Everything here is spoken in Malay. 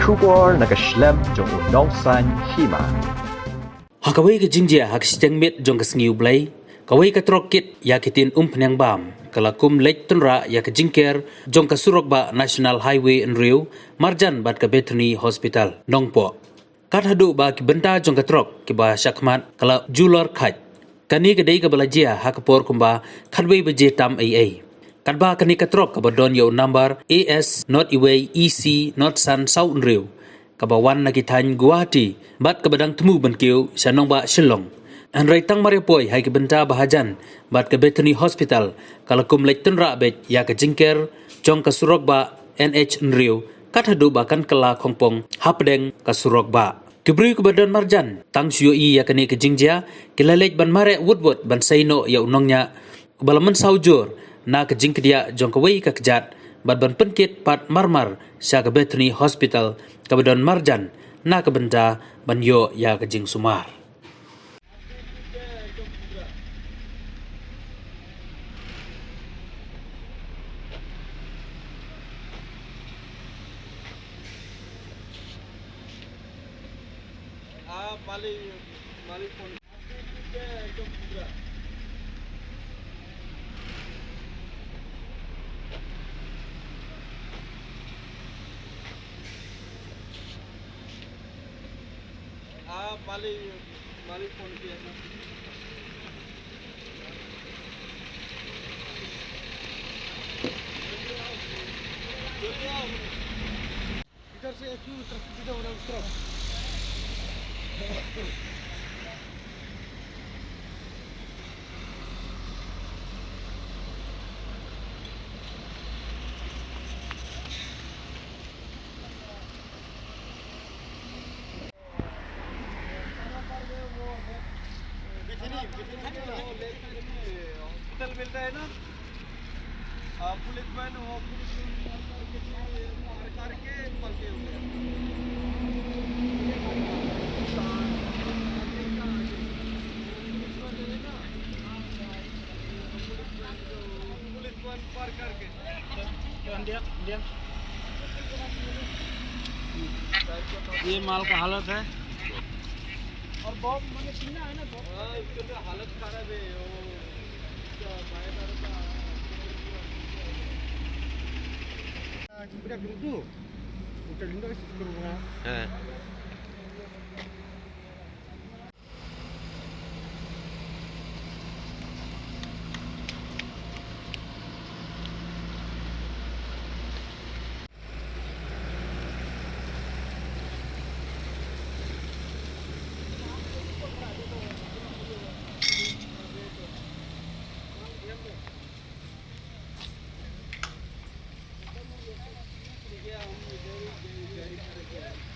Shubor nakaslem jong unongsan hima. Hakaway ka jingjia hakisitang mit jong kasngiw blay. Kaway ka trokit yakitin umpanyang bam. Kalakum late tunra yak jingker jong kasurokba National Highway in Rio, Marjan bat ka Bethany Hospital, Nongpo. Kathadu ba kibenta jong katrok kiba syakmat kala jular khat. Kani kadai ka balajia hakapor kumba kadway baje tam AA. Kadba kani katrok kabadon yo number AS not iway EC not san South Rio. Kabawan nakitany Guwahati bat kabadang temu bankiw sa nongba Shillong. An raitang mariapoy hay kibenta bahajan bat ka Bethany Hospital kalakum leighton rabet ya ka jingker jong kasurok ba NH Rio kathadu bakan kala kongpong hapdeng kasurok ba. Kibri kabadon Marjan tang syoi ya kani ka jingjia kilalej ban mare woodwood ban saino ya unongnya balaman saujur na ka jingkdia jong kawai ka kejat bat ban penkit pat marmar sa ka Bethany Hospital kabadon Marjan na ka benda ban yo ya ka jing sumar. Mali phone. Mali phone किया था इधर से एक ही तरफ सीधा हो रहा है उस तरफ हॉस्पिटल मिलता है ना पुलिस मैन हो पुलिस करके पलके हो गया पुलिस मैन पार करके दिया ये माल का हालत है और बहुत मैंने सुना है ना इसके तो हालत खराब है वो Kita dulu, kita dulu kita berumah. Yeah, I'm very